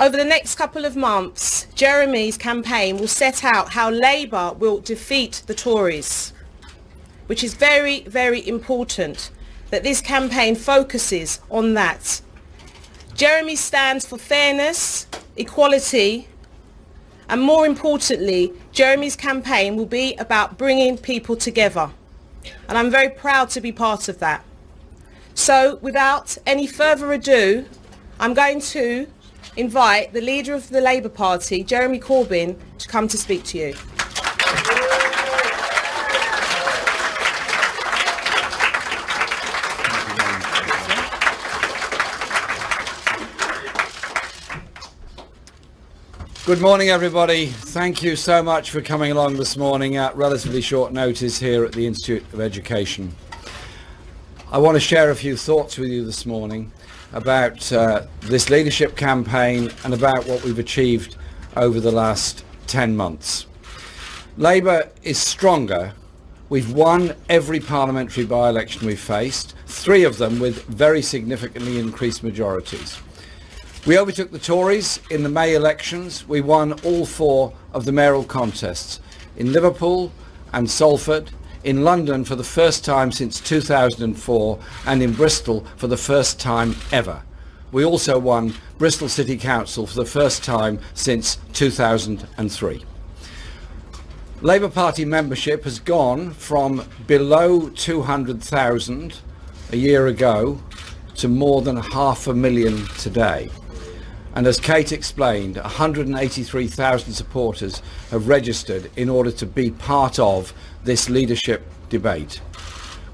Over the next couple of months, Jeremy's campaign will set out how Labour will defeat the Tories, which is very, very important that this campaign focuses on that. Jeremy stands for fairness, equality, and more importantly, Jeremy's campaign will be about bringing people together. And I'm very proud to be part of that. So without any further ado, I'm going to invite the leader of the Labour Party, Jeremy Corbyn, to come to speak to you. Good morning, everybody. Thank you so much for coming along this morning at relatively short notice here at the Institute of Education. I want to share a few thoughts with you this morning about this leadership campaign and about what we've achieved over the last 10 months. Labour is stronger. We've won every parliamentary by-election we've faced, 3 of them with very significantly increased majorities. We overtook the Tories in the May elections. We won all 4 of the mayoral contests in Liverpool and Salford, in London for the first time since 2004, and in Bristol for the first time ever. We also won Bristol City Council for the first time since 2003. Labour Party membership has gone from below 200,000 a year ago to more than 500,000 today. And as Kate explained, 183,000 supporters have registered in order to be part of this leadership debate.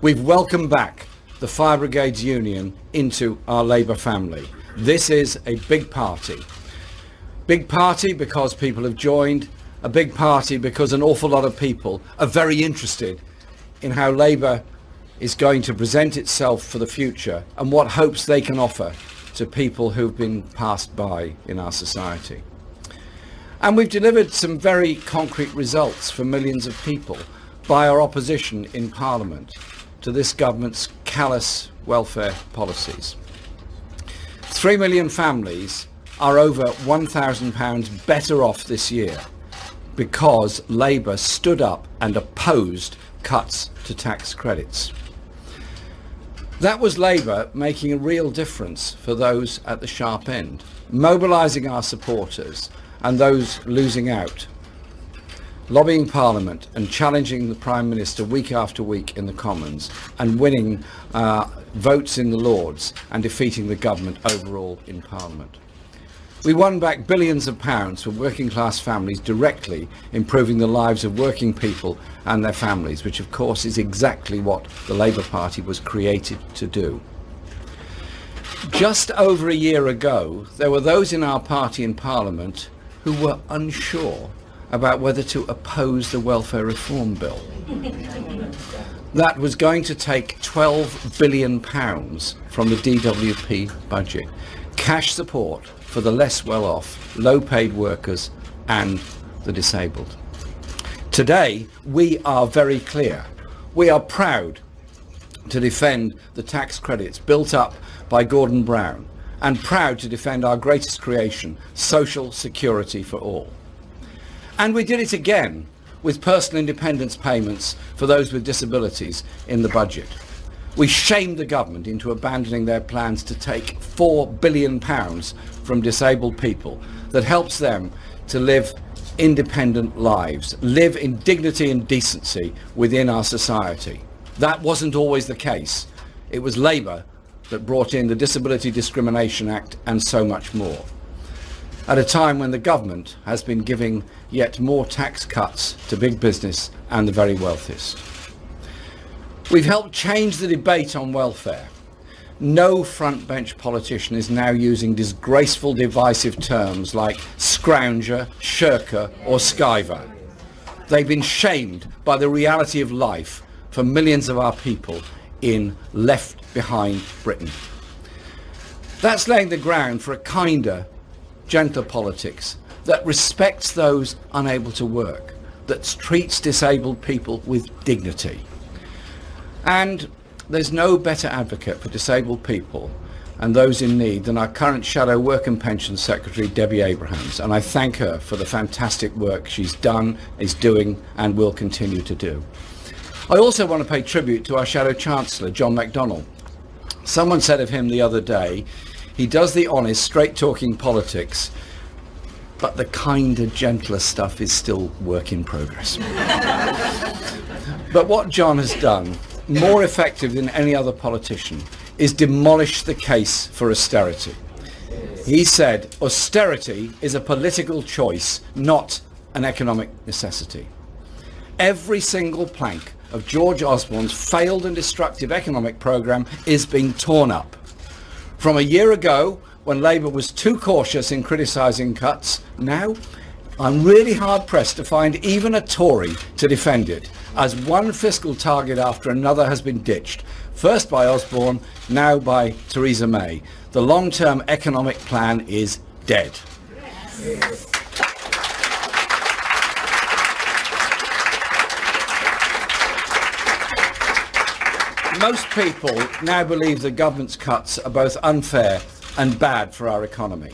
We've welcomed back the Fire Brigades Union into our Labour family. This is a big party. Big party because people have joined, a big party because an awful lot of people are very interested in how Labour is going to present itself for the future and what hopes they can offer to people who've been passed by in our society. And we've delivered some very concrete results for millions of people by our opposition in Parliament to this government's callous welfare policies. 3 million families are over £1,000 better off this year because Labour stood up and opposed cuts to tax credits. That was Labour making a real difference for those at the sharp end, mobilising our supporters and those losing out, lobbying Parliament and challenging the Prime Minister week after week in the Commons and winning votes in the Lords and defeating the government overall in Parliament. We won back billions of pounds for working class families, directly improving the lives of working people and their families, which of course is exactly what the Labour Party was created to do. Just over a year ago, there were those in our party in Parliament who were unsure about whether to oppose the welfare reform bill. That was going to take £12 billion from the DWP budget, cash support for the less well-off, low-paid workers and the disabled. Today, we are very clear. We are proud to defend the tax credits built up by Gordon Brown and proud to defend our greatest creation, social security for all. And we did it again with personal independence payments for those with disabilities in the budget. We shamed the government into abandoning their plans to take £4 billion from disabled people that helps them to live independent lives, live in dignity and decency within our society. That wasn't always the case. It was Labour that brought in the Disability Discrimination Act and so much more, at a time when the government has been giving yet more tax cuts to big business and the very wealthiest. We've helped change the debate on welfare. No front-bench politician is now using disgraceful, divisive terms like scrounger, shirker or skiver. They've been shamed by the reality of life for millions of our people in left-behind Britain. That's laying the ground for a kinder, gentler politics that respects those unable to work, that treats disabled people with dignity. And there's no better advocate for disabled people and those in need than our current Shadow Work and Pensions Secretary, Debbie Abrahams, and I thank her for the fantastic work she's done, is doing, and will continue to do. I also want to pay tribute to our Shadow Chancellor, John McDonnell. Someone said of him the other day, he does the honest, straight-talking politics, but the kinder, gentler stuff is still work in progress. But what John has done, more effective than any other politician, is demolish the case for austerity. He said, austerity is a political choice, not an economic necessity. Every single plank of George Osborne's failed and destructive economic programme is being torn up. From a year ago, when Labour was too cautious in criticising cuts, now I'm really hard-pressed to find even a Tory to defend it, as one fiscal target after another has been ditched, first by Osborne, now by Theresa May. The long-term economic plan is dead. Yes. Most people now believe the government's cuts are both unfair and bad for our economy.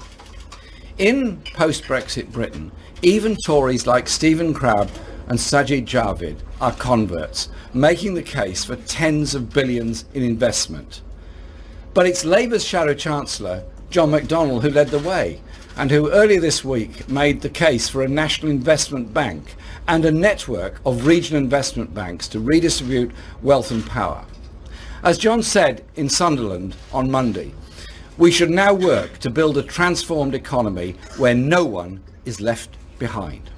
In post-Brexit Britain, even Tories like Stephen Crabb and Sajid Javid are converts, making the case for tens of billions in investment. But it's Labour's Shadow Chancellor, John McDonnell, who led the way, and who earlier this week made the case for a national investment bank and a network of regional investment banks to redistribute wealth and power. As John said in Sunderland on Monday, we should now work to build a transformed economy where no one is left behind.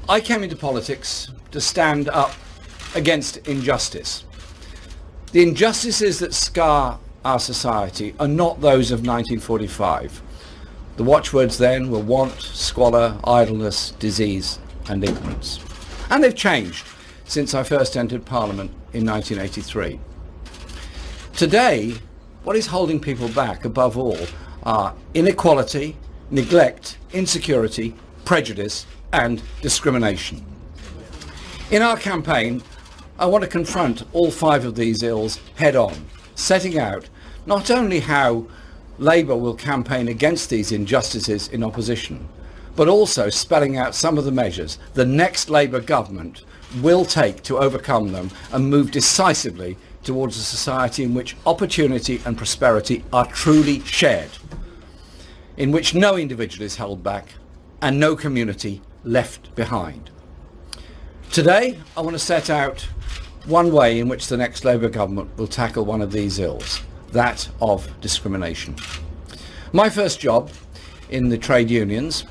I came into politics to stand up against injustice. The injustices that scar our society are not those of 1945. The watchwords then were want, squalor, idleness, disease and ignorance. And they've changed since I first entered Parliament in 1983. Today, what is holding people back above all are inequality, neglect, insecurity, prejudice and discrimination. In our campaign, I want to confront all 5 of these ills head on, setting out not only how Labour will campaign against these injustices in opposition, but also spelling out some of the measures the next Labour government will take to overcome them and move decisively towards a society in which opportunity and prosperity are truly shared, in which no individual is held back and no community left behind. Today, I want to set out one way in which the next Labour government will tackle one of these ills, that of discrimination. My first job in the trade unions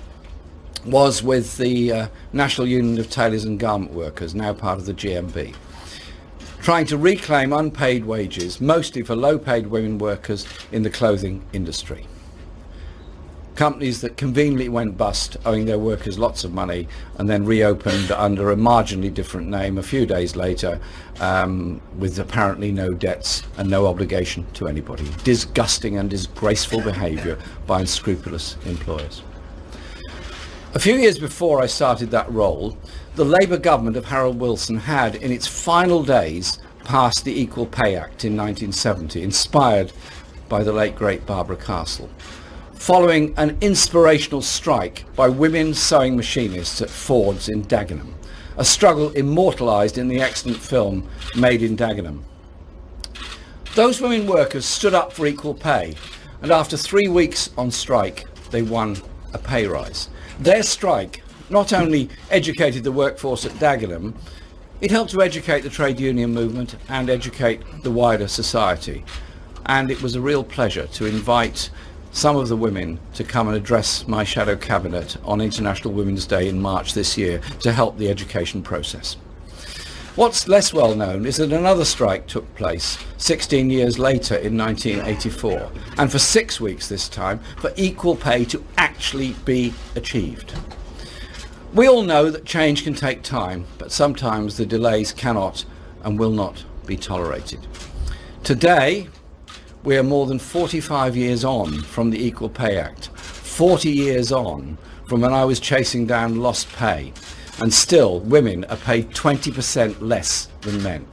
was with the National Union of Tailors and Garment Workers, now part of the GMB, trying to reclaim unpaid wages, mostly for low-paid women workers in the clothing industry. Companies that conveniently went bust, owing their workers lots of money, and then reopened under a marginally different name a few days later, with apparently no debts and no obligation to anybody. Disgusting and disgraceful behaviour by unscrupulous employers. A few years before I started that role, the Labour government of Harold Wilson had, in its final days, passed the Equal Pay Act in 1970, inspired by the late great Barbara Castle, following an inspirational strike by women sewing machinists at Ford's in Dagenham, a struggle immortalised in the excellent film Made in Dagenham. Those women workers stood up for equal pay, and after 3 weeks on strike, they won a pay rise. Their strike not only educated the workforce at Dagenham, it helped to educate the trade union movement and educate the wider society. And it was a real pleasure to invite some of the women to come and address my shadow cabinet on International Women's Day in March this year to help the education process. What's less well known is that another strike took place 16 years later in 1984, and for 6 weeks this time, for equal pay to actually be achieved. We all know that change can take time, but sometimes the delays cannot and will not be tolerated. Today, we are more than 45 years on from the Equal Pay Act, 40 years on from when I was chasing down lost pay, and still women are paid 20% less than men.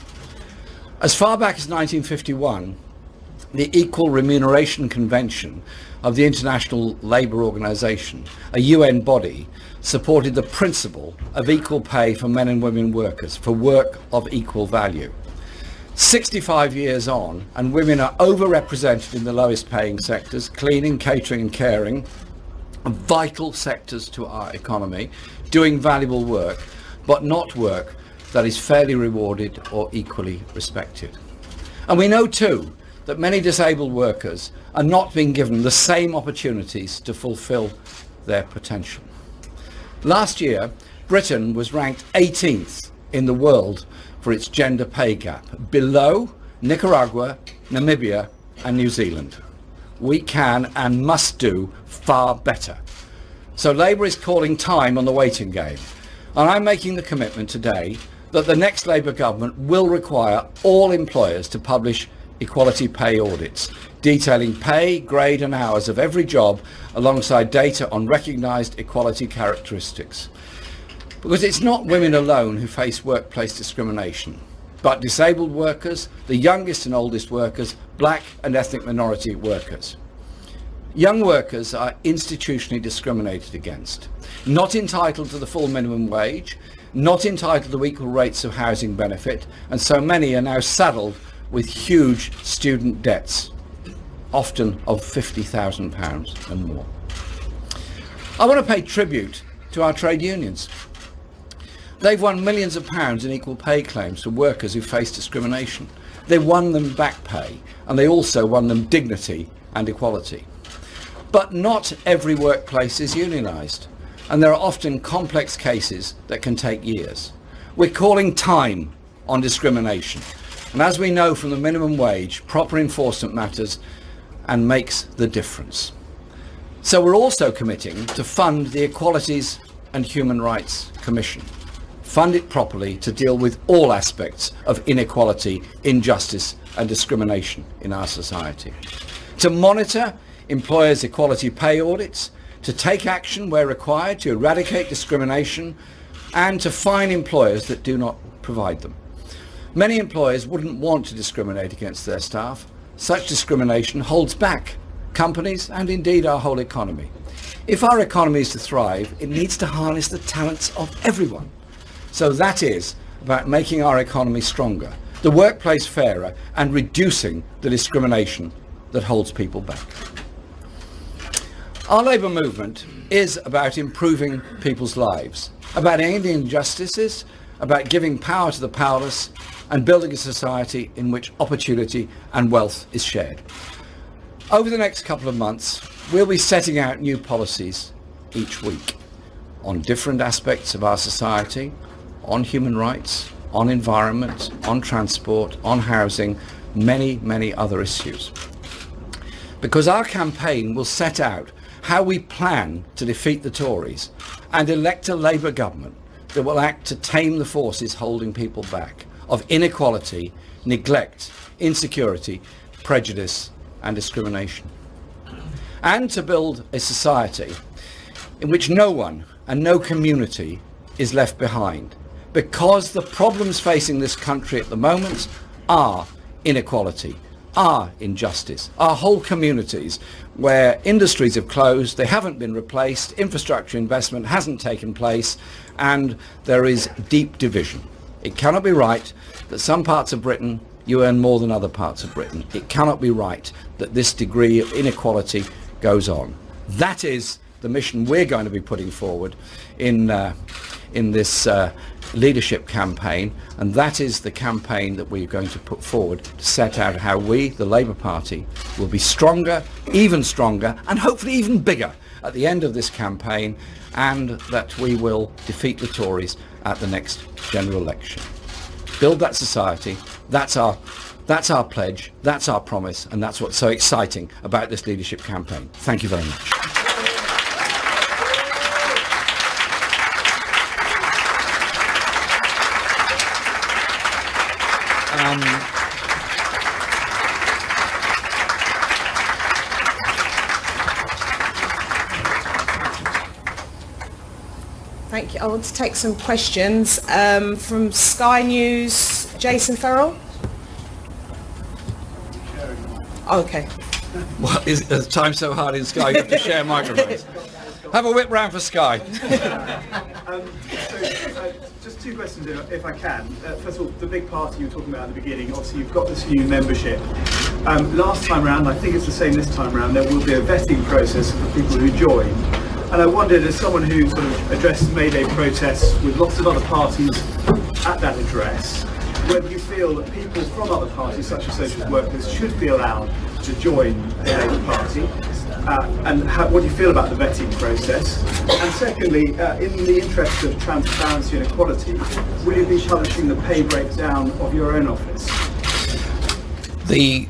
As far back as 1951, the Equal Remuneration Convention of the International Labour Organization, a UN body, supported the principle of equal pay for men and women workers for work of equal value. 65 years on, and women are overrepresented in the lowest paying sectors, cleaning, catering and caring, vital sectors to our economy, doing valuable work, but not work that is fairly rewarded or equally respected. And we know too that many disabled workers are not being given the same opportunities to fulfil their potential. Last year, Britain was ranked 18th in the world for its gender pay gap, below Nicaragua, Namibia and New Zealand. We can and must do far better. So Labour is calling time on the waiting game, and I'm making the commitment today that the next Labour government will require all employers to publish equality pay audits, detailing pay, grade and hours of every job alongside data on recognised equality characteristics. Because it's not women alone who face workplace discrimination, but disabled workers, the youngest and oldest workers, black and ethnic minority workers. Young workers are institutionally discriminated against, not entitled to the full minimum wage, not entitled to equal rates of housing benefit, and so many are now saddled with huge student debts, often of £50,000 and more. I want to pay tribute to our trade unions. They've won millions of pounds in equal pay claims for workers who face discrimination. They won them back pay, and they also won them dignity and equality. But not every workplace is unionised, and there are often complex cases that can take years. We're calling time on discrimination, and as we know from the minimum wage, proper enforcement matters and makes the difference. So we're also committing to fund the Equalities and Human Rights Commission. Fund it properly to deal with all aspects of inequality, injustice and discrimination in our society. To monitor employers' equality pay audits, to take action where required to eradicate discrimination, and to fine employers that do not provide them. Many employers wouldn't want to discriminate against their staff. Such discrimination holds back companies and indeed our whole economy. If our economy is to thrive, it needs to harness the talents of everyone. So that is about making our economy stronger, the workplace fairer, and reducing the discrimination that holds people back. Our Labour movement is about improving people's lives, about ending injustices, about giving power to the powerless, and building a society in which opportunity and wealth is shared. Over the next couple of months, we'll be setting out new policies each week on different aspects of our society, on human rights, on environment, on transport, on housing, many other issues. Because our campaign will set out how we plan to defeat the Tories and elect a Labour government that will act to tame the forces holding people back of inequality, neglect, insecurity, prejudice and discrimination. And to build a society in which no one and no community is left behind, because the problems facing this country at the moment are inequality, are injustice, are whole communities where industries have closed, they haven't been replaced, infrastructure investment hasn't taken place, and there is deep division. It cannot be right that some parts of Britain you earn more than other parts of Britain. It cannot be right that this degree of inequality goes on. That is the mission we're going to be putting forward in this leadership campaign, and that is the campaign that we're going to put forward to set out how we, the Labour Party, will be stronger, even stronger, and hopefully even bigger at the end of this campaign, and that we will defeat the Tories at the next general election. Build that society. That's our pledge, that's our promise, and that's what's so exciting about this leadership campaign. Thank you very much. Thank you. I want to take some questions from Sky News. Jason Farrell. Okay. Well, is time so hard in Sky you have to share microphones? Have a whip round for Sky. Just two questions, if I can. First of all, the big party you were talking about at the beginning, obviously you've got this new membership. Last time round, I think it's the same this time round, there will be a vetting process for people who join. And I wondered, as someone who sort of made a protest with lots of other parties at that address, whether you feel that people from other parties, such as social workers, should be allowed to join the Labour Party, and what do you feel about the vetting process? And secondly, in the interest of transparency and equality, will you be publishing the pay breakdown of your own office? The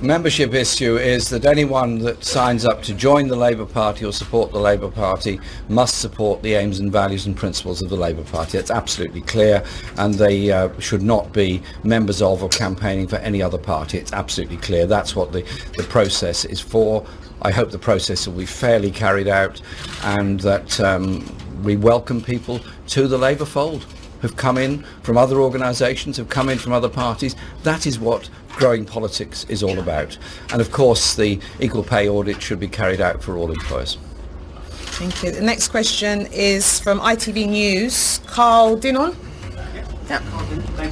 membership issue is that anyone that signs up to join the Labour Party or support the Labour Party must support the aims and values and principles of the Labour Party. It's absolutely clear, and they should not be members of or campaigning for any other party. It's absolutely clear. That's what the process is for. I hope the process will be fairly carried out, and that we welcome people to the Labour fold who've come in from other organisations, who've come in from other parties. That is what growing politics is all about. And of course the equal pay audit should be carried out for all employers. Thank you. The next question is from ITV News, Carl Dinnon. Yeah.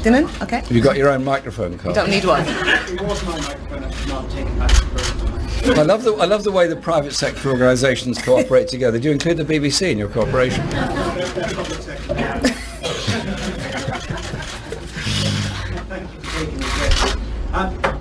Dinnon, okay. Have you got your own microphone, Carl? You don't need one. It was my microphone, actually, now taken back to the I love the way the private sector organisations cooperate together. Do you include the BBC in your cooperation?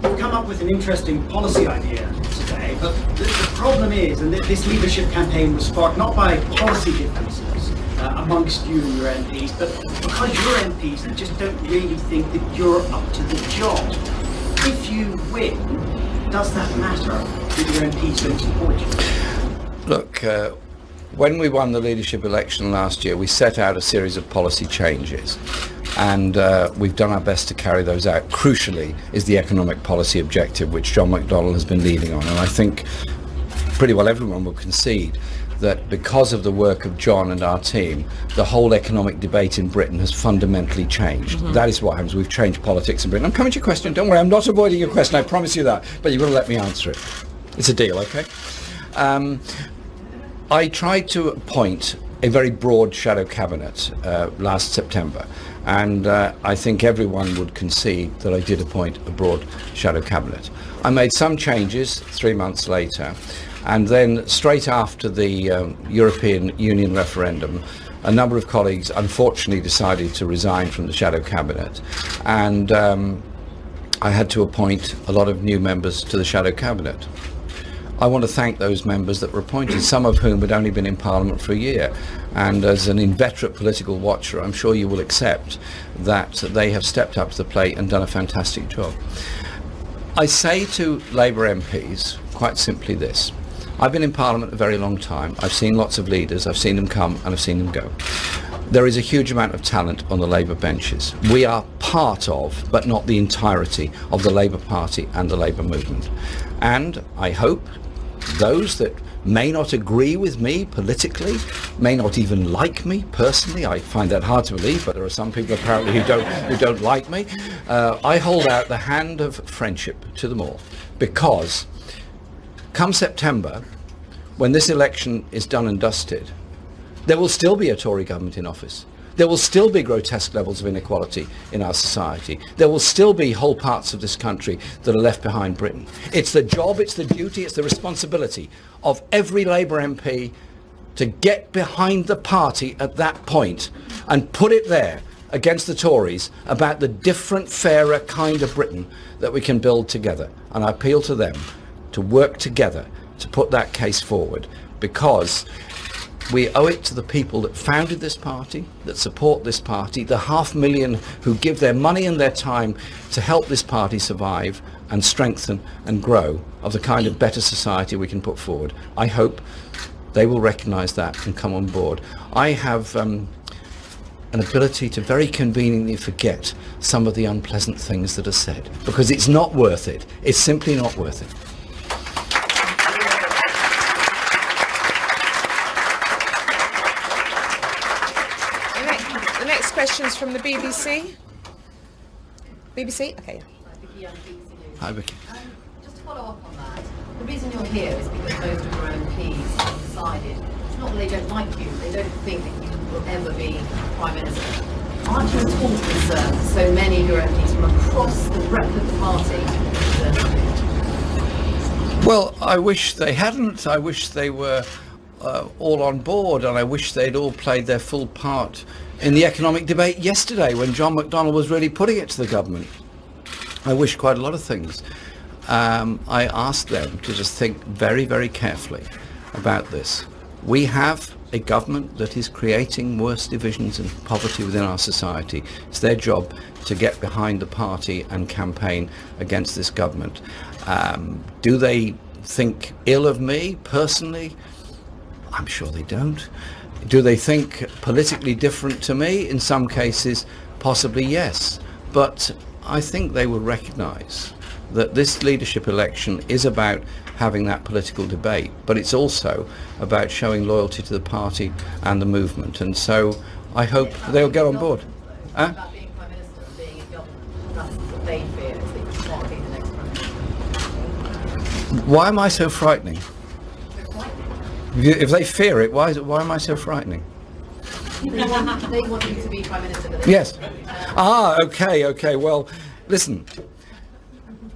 You've come up with an interesting policy idea today, but the problem is, and this leadership campaign was sparked not by policy differences amongst you and your MPs, but because your MPs just don't really think that you're up to the job. If you win, does that matter if your MPs don't support you? Look, when we won the leadership election last year, we set out a series of policy changes, and we've done our best to carry those out. Crucially is the economic policy objective, which John McDonnell has been leading on, and I think pretty well everyone will concede that because of the work of John and our team, the whole economic debate in Britain has fundamentally changed. That is what happens. We've changed politics in Britain. I'm coming to your question. Don't worry, I'm not avoiding your question. I promise you that. But you've got to let me answer it. It's a deal, okay? I tried to appoint a very broad shadow cabinet last September, and I think everyone would concede that I did appoint a broad shadow cabinet. I made some changes 3 months later, and then straight after the European Union referendum, a number of colleagues unfortunately decided to resign from the shadow cabinet, and I had to appoint a lot of new members to the shadow cabinet. I want to thank those members that were appointed, some of whom had only been in Parliament for a year, and as an inveterate political watcher, I'm sure you will accept that they have stepped up to the plate and done a fantastic job. I say to Labour MPs quite simply this: I've been in Parliament a very long time. I've seen lots of leaders. I've seen them come and I've seen them go. There is a huge amount of talent on the Labour benches. We are part of, but not the entirety, of the Labour Party and the Labour movement. And I hope those that may not agree with me politically, may not even like me personally, I find that hard to believe, but there are some people apparently who don't like me, I hold out the hand of friendship to them all, because come September, when this election is done and dusted, there will still be a Tory government in office. There will still be grotesque levels of inequality in our society. There will still be whole parts of this country that are left behind Britain. It's the job, it's the duty, it's the responsibility of every Labour MP to get behind the party at that point and put it there against the Tories about the different, fairer kind of Britain that we can build together. And I appeal to them to work together to put that case forward, because we owe it to the people that founded this party, that support this party, the 500,000 who give their money and their time to help this party survive and strengthen and grow, of the kind of better society we can put forward. I hope they will recognise that and come on board. I have an ability to very conveniently forget some of the unpleasant things that are said, because it's not worth it. It's simply not worth it. Questions from the BBC? BBC? Okay. Hi, Vicky. Just follow up on that. The reason you're here is because most of your MPs have decided, it's not that they don't like you, they don't think that you will ever be Prime Minister. Aren't you at all concerned that so many of your MPs from across the breadth of the party? Well, I wish they hadn't. I wish they were all on board, and I wish they'd all played their full part in the economic debate yesterday when John McDonnell was really putting it to the government. I wish quite a lot of things. I asked them to just think very, very carefully about this. We have a government that is creating worse divisions and poverty within our society. It's their job to get behind the party and campaign against this government. Do they think ill of me personally? I'm sure they don't. Do they think politically different to me? In some cases, possibly yes. But I think they will recognise that this leadership election is about having that political debate, but it's also about showing loyalty to the party and the movement. And so I hope they'll get on board. About being Prime Minister and being in government, that's what they fear, is that you can't be the next Prime Minister. Why am I so frightening? If they fear it, why am I so frightening? They want you to be Prime Minister. But Yes. Okay. Well, listen.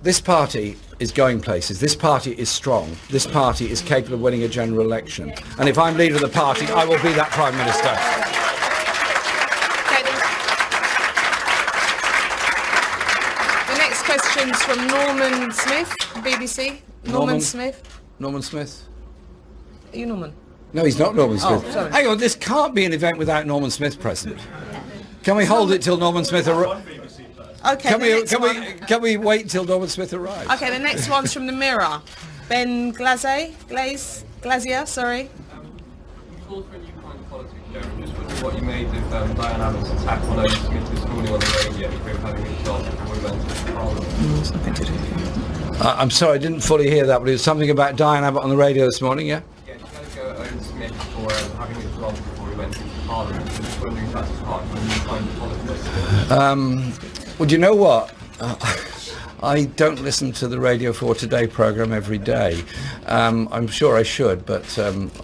This party is going places. This party is strong. This party is capable of winning a general election. And if I'm leader of the party, I will be that Prime Minister. The next question's from Norman Smith, BBC. Norman Smith. Norman Smith? Are you Norman? No, he's not Norman Smith. Oh, sorry. Hang on, this can't be an event without Norman Smith present. Can we hold it till Norman Smith arrives? Okay. Can we wait till Owen Smith arrives? Okay, the next one's from the Mirror. Ben Glazier, sorry. You called for a new kind of politics, Jeremy. Just wondering what you made of Diane Abbott's attack on Owen Smith this morning on the radio for him having a shot before we went to Parliament. Something to do. I'm sorry, I didn't fully hear that, but it was something about Diane Abbott on the radio this morning, yeah? Yeah, you had to go at Owen Smith for having a shot before we went to Parliament. Just wondering if that's part of a new kind of politics. Well, do you know what? I don't listen to the Radio 4 Today programme every day. I'm sure I should, but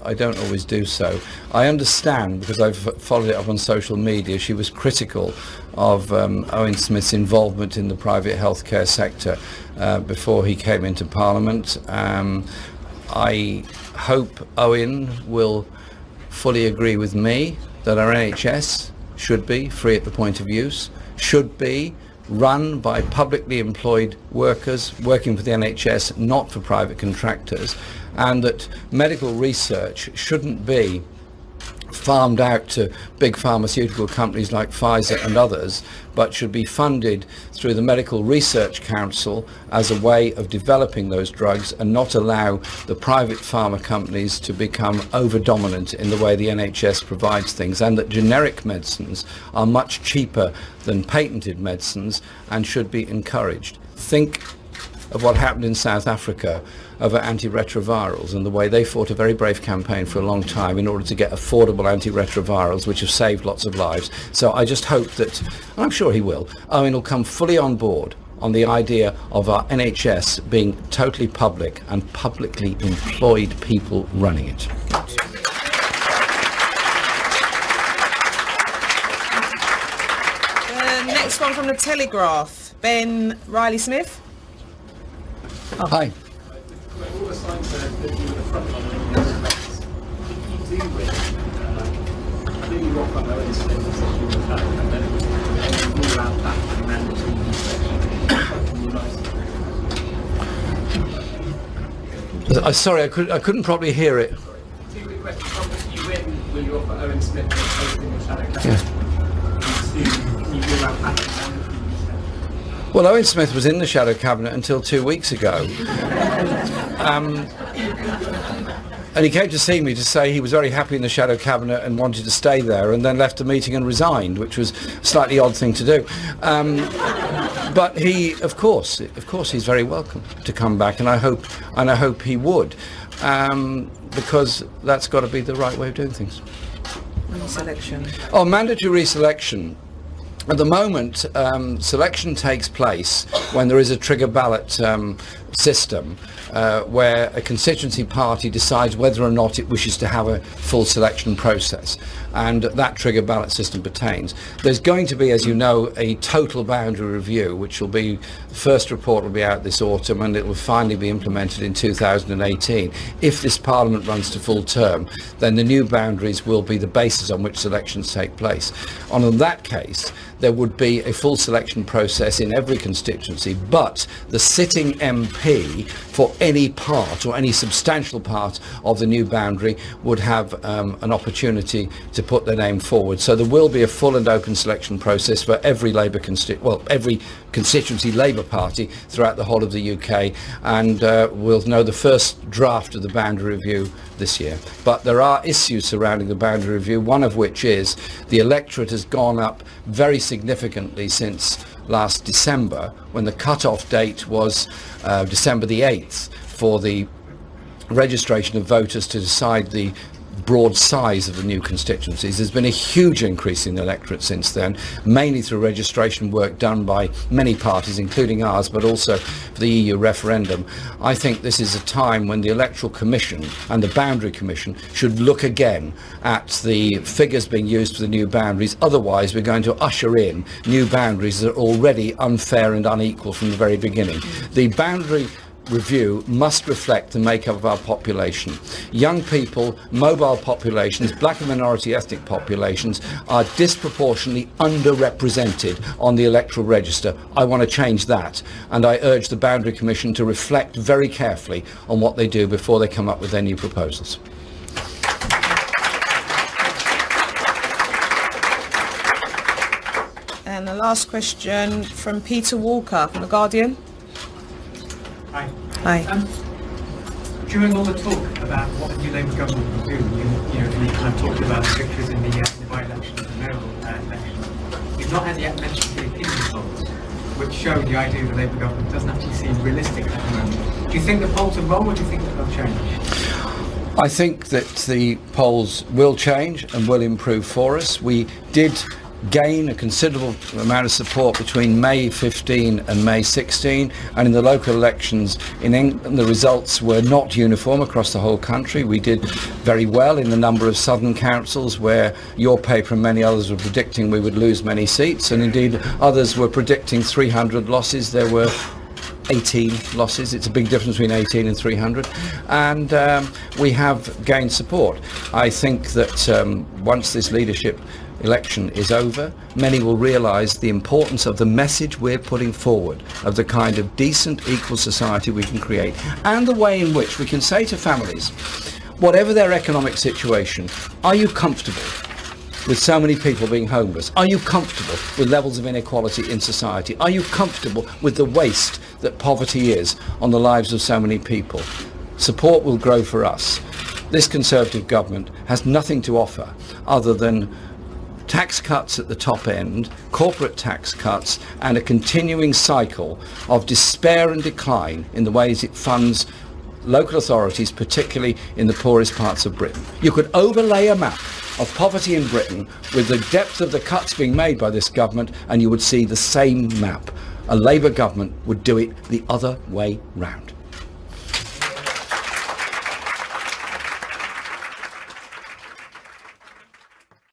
I don't always do so. I understand, because I've followed it up on social media, she was critical of Owen Smith's involvement in the private healthcare sector before he came into Parliament. I hope Owen will fully agree with me that our NHS should be free at the point of use, should be run by publicly employed workers working for the NHS, not for private contractors, and that medical research shouldn't be farmed out to big pharmaceutical companies like Pfizer and others, but should be funded through the Medical Research Council as a way of developing those drugs, and not allow the private pharma companies to become over-dominant in the way the NHS provides things, and that generic medicines are much cheaper than patented medicines and should be encouraged. Think of what happened in South Africa over antiretrovirals and the way they fought a very brave campaign for a long time in order to get affordable antiretrovirals, which have saved lots of lives. So I just hope that, and I'm sure he will, Owen will come fully on board on the idea of our NHS being totally public and publicly employed people running it. Next one from the Telegraph, Ben Riley-Smith. Oh. Hi. All the signs that you were the front runner in those debates. If you do win, I think you rock up Owen Smith and said you were back, and then it was all around back and mandatory inspection. Sorry, I couldn't probably hear it. Two quick questions. If you win, will you offer Owen Smith the post in your shadow cabinet? Yeah. And two, can you go around back and mandatory inspection? Well, Owen Smith was in the shadow cabinet until 2 weeks ago. And he came to see me to say he was very happy in the shadow cabinet and wanted to stay there, and then left the meeting and resigned, which was a slightly odd thing to do. But he, of course, he's very welcome to come back, and I hope he would, because that's got to be the right way of doing things. Selection. Oh, mandatory reselection. At the moment, selection takes place when there is a trigger ballot system where a constituency party decides whether or not it wishes to have a full selection process, and that trigger ballot system pertains. There's going to be, as you know, a total boundary review, which will be, the first report will be out this autumn, and it will finally be implemented in 2018. If this Parliament runs to full term, then the new boundaries will be the basis on which selections take place. And in that case, there would be a full selection process in every constituency, but the sitting MP for any part or any substantial part of the new boundary would have an opportunity to put their name forward. So there will be a full and open selection process for every every constituency Labour Party throughout the whole of the UK, and we'll know the first draft of the boundary review this year. But there are issues surrounding the boundary review, one of which is the electorate has gone up very significantly since last December, when the cut-off date was December the 8th for the registration of voters to decide the broad size of the new constituencies. There's been a huge increase in the electorate since then, mainly through registration work done by many parties, including ours, but also for the EU referendum. I think this is a time when the Electoral Commission and the Boundary Commission should look again at the figures being used for the new boundaries. Otherwise, we're going to usher in new boundaries that are already unfair and unequal from the very beginning. The boundary review must reflect the makeup of our population. Young people, mobile populations, black and minority ethnic populations are disproportionately underrepresented on the electoral register. I want to change that, and I urge the Boundary Commission to reflect very carefully on what they do before they come up with their new proposals. And the last question from Peter Walker from The Guardian. Hi. Hi. During all the talk about what the new Labour government will do, you kind of talked about the victories in the by-election and the mayoral election. You've not yet mentioned the opinion polls, which show the idea the Labour government doesn't actually seem realistic at the moment. Do you think the polls are wrong, or do you think that they'll change? I think that the polls will change and will improve for us. We did gain a considerable amount of support between May 15 and May 16, and in the local elections in England the results were not uniform across the whole country. We did very well in the number of southern councils where your paper and many others were predicting we would lose many seats, and indeed others were predicting 300 losses. There were 18 losses. It's a big difference between 18 and 300, and we have gained support. I think that once this leadership election is over, many will realise the importance of the message we're putting forward, of the kind of decent, equal society we can create, and the way in which we can say to families, whatever their economic situation, are you comfortable with so many people being homeless? Are you comfortable with levels of inequality in society? Are you comfortable with the waste that poverty is on the lives of so many people? Support will grow for us. This Conservative government has nothing to offer other than tax cuts at the top end, corporate tax cuts, and a continuing cycle of despair and decline in the ways it funds local authorities, particularly in the poorest parts of Britain. You could overlay a map of poverty in Britain with the depth of the cuts being made by this government, and you would see the same map. A Labour government would do it the other way round.